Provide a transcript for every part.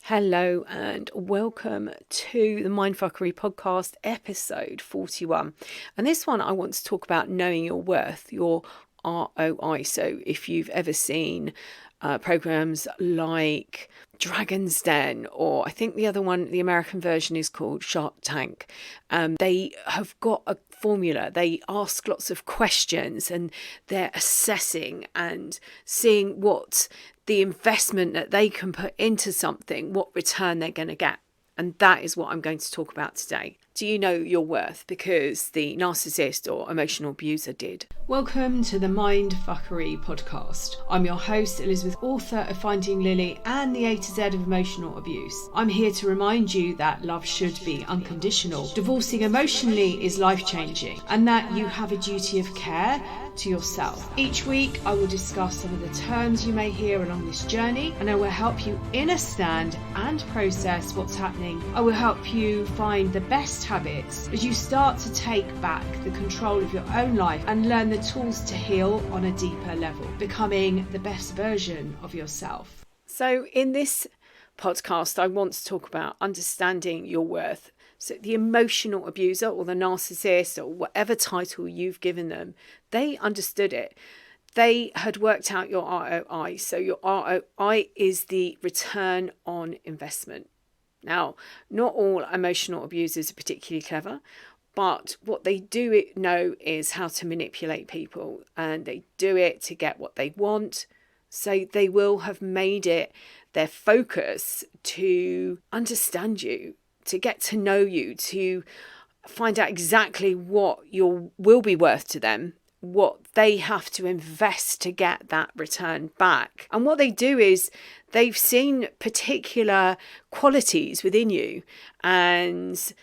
Hello and welcome to the MINDFUCKEry Podcast, episode 41. And this one I want to talk about knowing your worth, your ROI. So if you've ever seen programs like Dragon's Den, or I think the other one, the American version is called Shark Tank, they have got a formula. They ask lots of questions and they're assessing and seeing what the investment that they can put into something, what return they're going to get. And that is what I'm going to talk about today. Do you know your worth? Because the narcissist or emotional abuser did. Welcome to the MINDFUCKEry Podcast. I'm your host, Elizabeth, author of Finding Lily and the A to Z of emotional abuse. I'm here to remind you that love should be unconditional. Divorcing emotionally is life-changing, and that you have a duty of care to yourself. Each week, I will discuss some of the terms you may hear along this journey, and I will help you understand and process what's happening. I will help you find the best habits as you start to take back the control of your own life and learn the tools to heal on a deeper level, becoming the best version of yourself. So in this podcast, I want to talk about understanding your worth. So the emotional abuser or the narcissist or whatever title you've given them, they understood it. They had worked out your ROI. So your ROI is the return on investment. Now, not all emotional abusers are particularly clever, but what they do know is how to manipulate people, and they do it to get what they want. So they will have made it their focus to understand you, to get to know you, to find out exactly what you will be worth to them, what they have to invest to get that return back. And what they do is they've seen particular qualities within you, and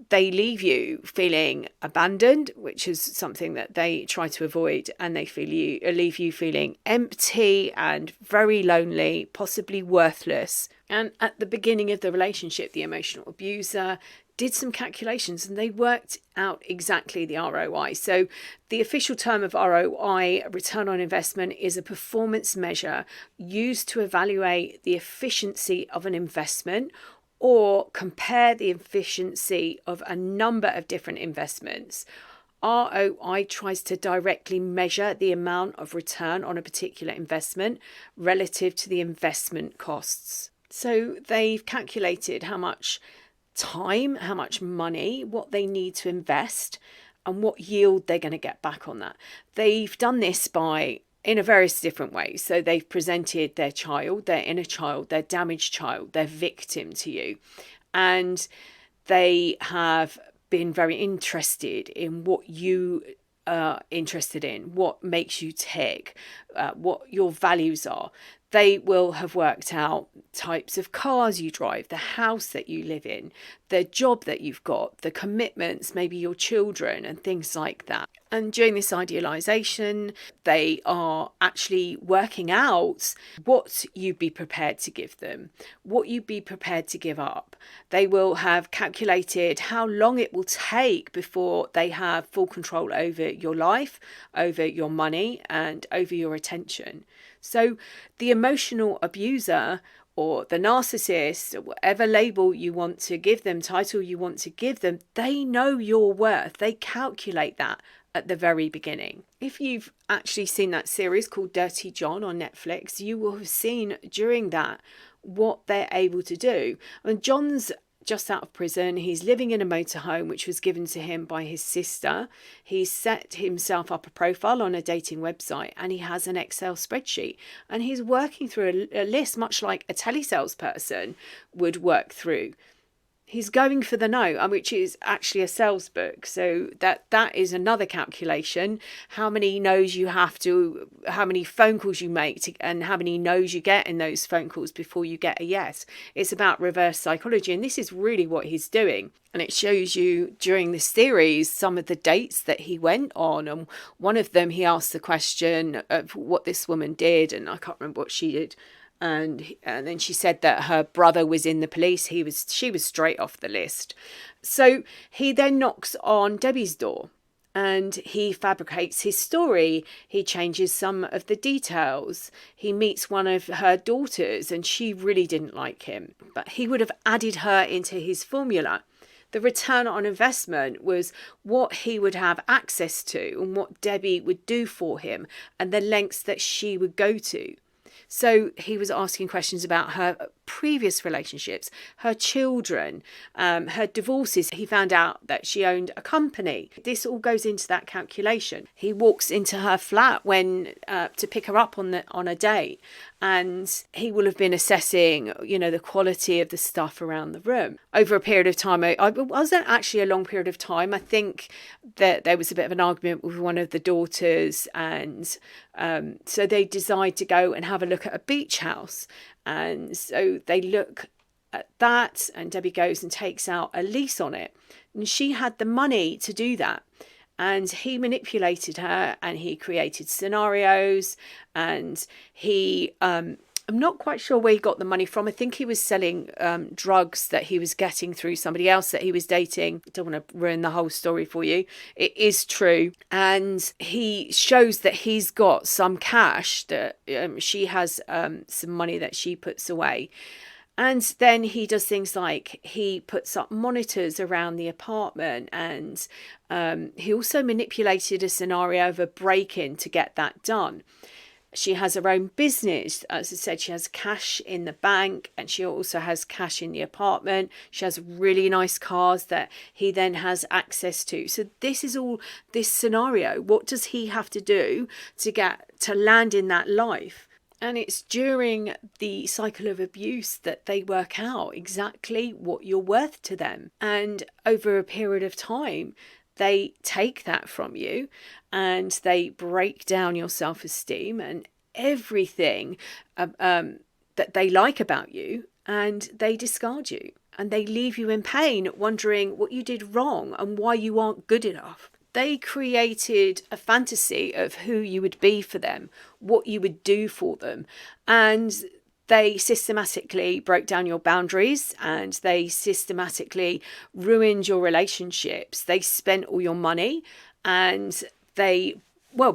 they leave you feeling abandoned, which is something that they try to avoid, and they leave you feeling empty and very lonely, possibly worthless. And at the beginning of the relationship, the emotional abuser did some calculations and they worked out exactly the ROI. So the official term of ROI, return on investment, is a performance measure used to evaluate the efficiency of an investment or compare the efficiency of a number of different investments. ROI tries to directly measure the amount of return on a particular investment relative to the investment costs. So they've calculated how much time, how much money, what they need to invest, and what yield they're going to get back on that. They've done this in a various different ways. So they've presented their child, their inner child, their damaged child, their victim to you. And they have been very interested in what you are interested in, what makes you tick, what your values are. They will have worked out types of cars you drive, the house that you live in, the job that you've got, the commitments, maybe your children and things like that. And during this idealization, they are actually working out what you'd be prepared to give them, what you'd be prepared to give up. They will have calculated how long it will take before they have full control over your life, over your money, and over your attention. So the emotional abuser or the narcissist, or whatever label you want to give them, title you want to give them, they know your worth. They calculate that at the very beginning. If you've actually seen that series called Dirty John on Netflix, you will have seen during that what they're able to do. And John's just out of prison. He's living in a motorhome, which was given to him by his sister. He's set himself up a profile on a dating website, and he has an Excel spreadsheet, and he's working through a list, much like a telesales person would work through. He's going for the no, which is actually a sales book. So that is another calculation. How many no's you have to, how many phone calls you make and how many no's you get in those phone calls before you get a yes. It's about reverse psychology. And this is really what he's doing. And it shows you during this series some of the dates that he went on. And one of them, he asked the question of what this woman did. And I can't remember what she did. And then she said that her brother was in the police. She was straight off the list. So he then knocks on Debbie's door And he fabricates his story. He changes some of the details. He meets one of her daughters and she really didn't like him, but he would have added her into his formula. The return on investment was what he would have access to and what Debbie would do for him and the lengths that she would go to. So he was asking questions about her previous relationships, her children, her divorces. He found out that she owned a company. This all goes into that calculation. He walks into her flat when to pick her up on a date, and he will have been assessing, the quality of the stuff around the room over a period of time. It wasn't actually a long period of time. I think that there was a bit of an argument with one of the daughters, and so they decide to go and have a look at a beach house. And so they look at that, and Debbie goes and takes out a lease on it. And she had the money to do that. And he manipulated her, and he created scenarios, and he, I'm not quite sure where he got the money from. I think he was selling drugs that he was getting through somebody else that he was dating. I don't want to ruin the whole story for you. It is true. And he shows that he's got some cash, that she has some money that she puts away. And then he does things like he puts up monitors around the apartment, and he also manipulated a scenario of a break-in to get that done. She has her own business. As I said, she has cash in the bank, and she also has cash in the apartment. She has really nice cars that he then has access to. So this is all this scenario. What does he have to do to land in that life? And it's during the cycle of abuse that they work out exactly what you're worth to them. And over a period of time, they take that from you and they break down your self-esteem and everything that they like about you, and they discard you and they leave you in pain, wondering what you did wrong and why you aren't good enough. They created a fantasy of who you would be for them, what you would do for them. And they systematically broke down your boundaries, and they systematically ruined your relationships. They spent all your money, and they,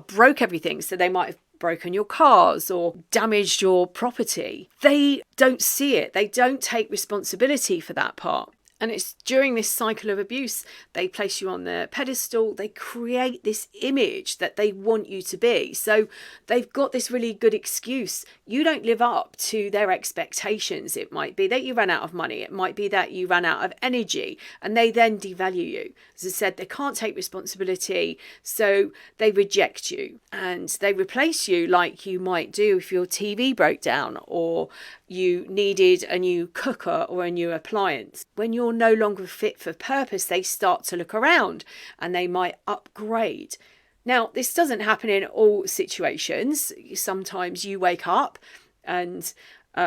broke everything. So they might have broken your cars or damaged your property. They don't see it. They don't take responsibility for that part. And it's during this cycle of abuse, they place you on the pedestal. They create this image that they want you to be. So they've got this really good excuse. You don't live up to their expectations. It might be that you ran out of money. It might be that you ran out of energy, and they then devalue you. As I said, they can't take responsibility, so they reject you and they replace you like you might do if your TV broke down or you needed a new cooker or a new appliance. When you're no longer fit for purpose, they start to look around and they might upgrade. Now, this doesn't happen in all situations. Sometimes you wake up and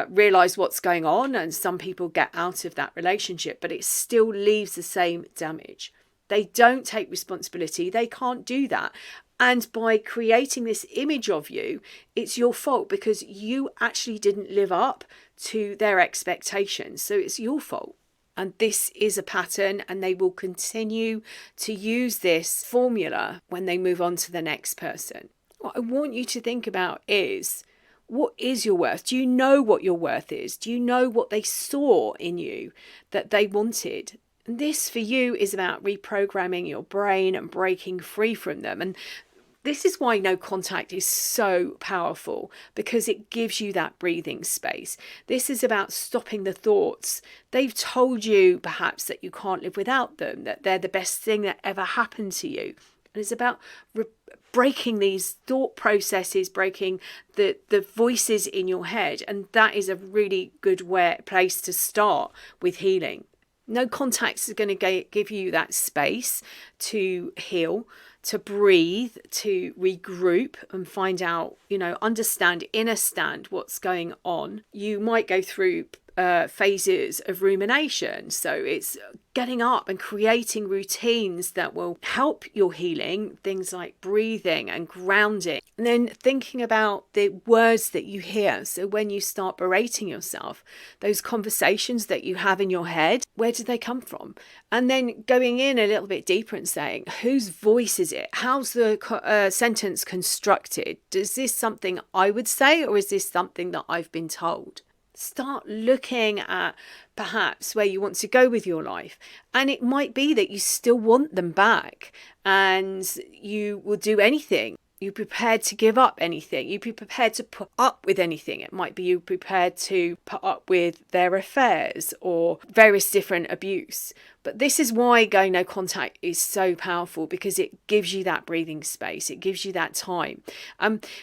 realize what's going on, and some people get out of that relationship, but it still leaves the same damage. They don't take responsibility. They can't do that. And by creating this image of you, it's your fault because you actually didn't live up to their expectations. So it's your fault. And this is a pattern, and they will continue to use this formula when they move on to the next person. What I want you to think about is, what is your worth? Do you know what your worth is? Do you know what they saw in you that they wanted? And this for you is about reprogramming your brain and breaking free from them. And this is why no contact is so powerful, because it gives you that breathing space. This is about stopping the thoughts. They've told you perhaps that you can't live without them, that they're the best thing that ever happened to you. And it's about breaking these thought processes, breaking the voices in your head. And that is a really good place to start with healing. No contact is going to give you that space to heal, to breathe, to regroup and find out, understand what's going on. You might go through phases of rumination. So it's getting up and creating routines that will help your healing, things like breathing and grounding. And then thinking about the words that you hear. So when you start berating yourself, those conversations that you have in your head, where did they come from? And then going in a little bit deeper and saying, whose voice is it? How's the sentence constructed? Is this something I would say, or is this something that I've been told? Start looking at perhaps where you want to go with your life. And it might be that you still want them back and you will do anything. You're prepared to give up anything. You'd be prepared to put up with anything. It might be you're prepared to put up with their affairs or various different abuse. But this is why going no contact is so powerful, because it gives you that breathing space. It gives you that time.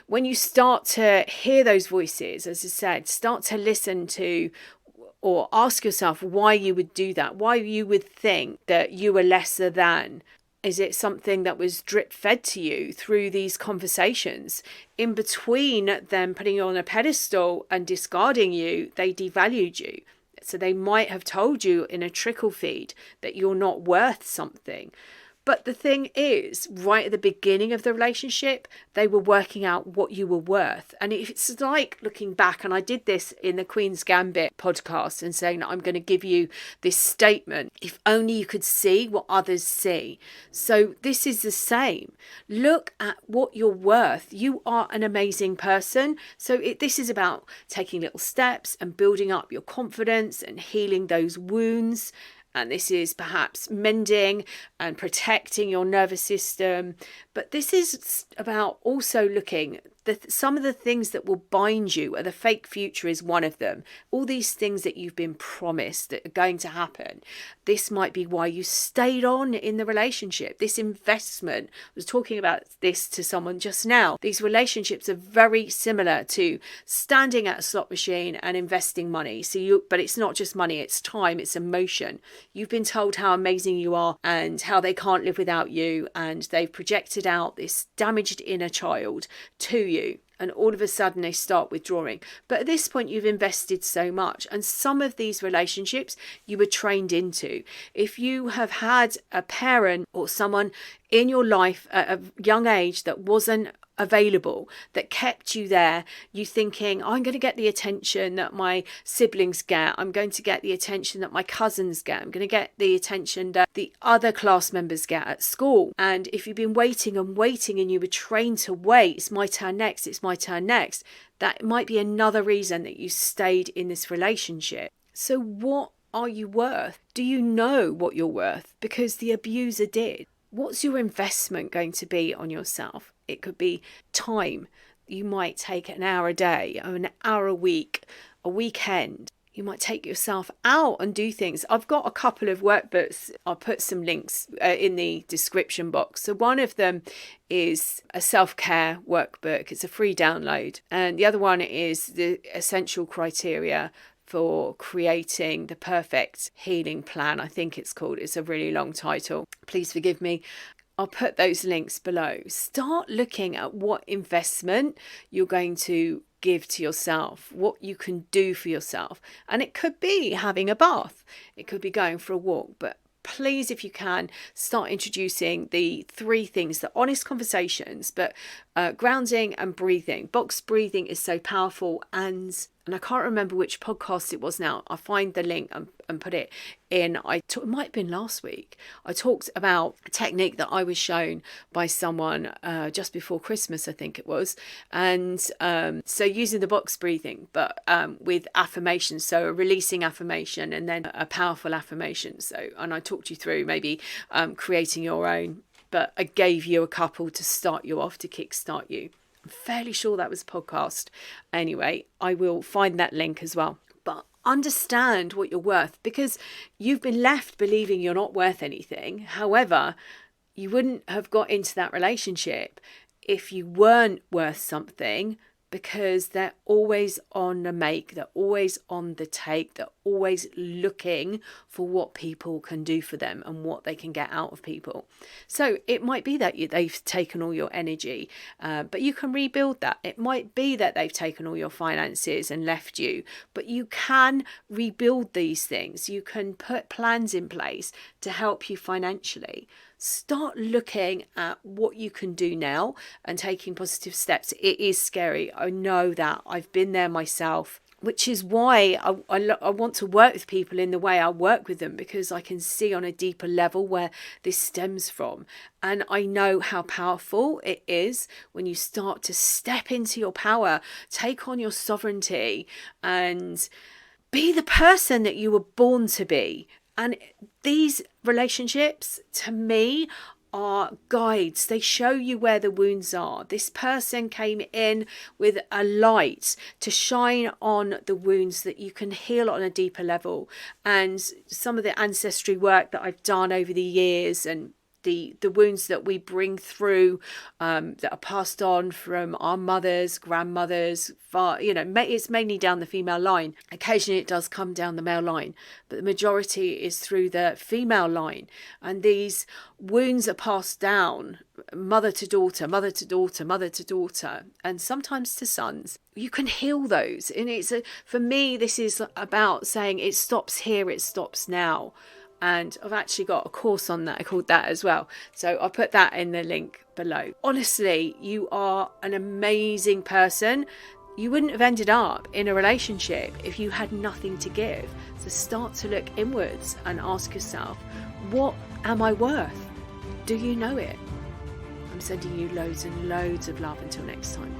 When you start to hear those voices, as I said, start to listen to or ask yourself why you would do that, why you would think that you were lesser than. Is it something that was drip fed to you through these conversations? In between them putting you on a pedestal and discarding you, they devalued you. So they might have told you in a trickle feed that you're not worth something. But the thing is, right at the beginning of the relationship, they were working out what you were worth. And it's like looking back, and I did this in the Queen's Gambit podcast and saying that I'm going to give you this statement. If only you could see what others see. So this is the same. Look at what you're worth. You are an amazing person. So this is about taking little steps and building up your confidence and healing those wounds. And this is perhaps mending and protecting your nervous system. But this is about also looking at some of the things that will bind you, and the fake future is one of them. All these things that you've been promised that are going to happen. This might be why you stayed on in the relationship. This investment, I was talking about this to someone just now. These relationships are very similar to standing at a slot machine and investing money. But it's not just money, it's time, it's emotion. You've been told how amazing you are and how they can't live without you, and they've projected out this damaged inner child to you. And all of a sudden they start withdrawing. But at this point you've invested so much, and some of these relationships you were trained into. If you have had a parent or someone in your life at a young age that wasn't available, that kept you there, you thinking, I'm going to get the attention that my siblings get, I'm going to get the attention that my cousins get, I'm going to get the attention that the other class members get at school. And if you've been waiting and waiting and you were trained to wait, it's my turn next, it's my turn next, that might be another reason that you stayed in this relationship. So what are you worth? Do you know what you're worth? Because the abuser did. What's your investment going to be on yourself? It could be time. You might take an hour a day, or an hour a week, a weekend. You might take yourself out and do things. I've got a couple of workbooks. I'll put some links in the description box. So one of them is a self-care workbook. It's a free download. And the other one is the essential criteria for creating the perfect healing plan, I think it's called. It's a really long title. Please forgive me. I'll put those links below. Start looking at what investment you're going to give to yourself, what you can do for yourself. And it could be having a bath. It could be going for a walk. But please, if you can, start introducing the three things, the honest conversations, but grounding and breathing. Box breathing is so powerful. And I can't remember which podcast it was now. I'll find the link and put it in. It might have been last week. I talked about a technique that I was shown by someone just before Christmas, I think it was. And so using the box breathing, but with affirmations. So a releasing affirmation and then a powerful affirmation. So, and I talked you through maybe creating your own, but I gave you a couple to start you off, to kickstart you. I'm fairly sure that was a podcast. Anyway, I will find that link as well. But understand what you're worth, because you've been left believing you're not worth anything. However, you wouldn't have got into that relationship if you weren't worth something, because they're always on the make, they're always on the take, they're always looking for what people can do for them and what they can get out of people. So it might be that they've taken all your energy, but you can rebuild that. It might be that they've taken all your finances and left you, but you can rebuild these things. You can put plans in place to help you financially. Start looking at what you can do now and taking positive steps. It is scary. I know that. I've been there myself, which is why I want to work with people in the way I work with them, because I can see on a deeper level where this stems from. And I know how powerful it is when you start to step into your power, take on your sovereignty, and be the person that you were born to be. And these relationships, to me, are guides. They show you where the wounds are. This person came in with a light to shine on the wounds that you can heal on a deeper level. And some of the ancestry work that I've done over the years, and the wounds that we bring through, that are passed on from our mothers, grandmothers, it's mainly down the female line. Occasionally it does come down the male line, but the majority is through the female line. And these wounds are passed down mother to daughter, mother to daughter, mother to daughter, and sometimes to sons. You can heal those. And for me, this is about saying it stops here, it stops now. And I've actually got a course on that. I called that as well. So I'll put that in the link below. Honestly, you are an amazing person. You wouldn't have ended up in a relationship if you had nothing to give. So start to look inwards and ask yourself, what am I worth? Do you know it? I'm sending you loads and loads of love. Until next time.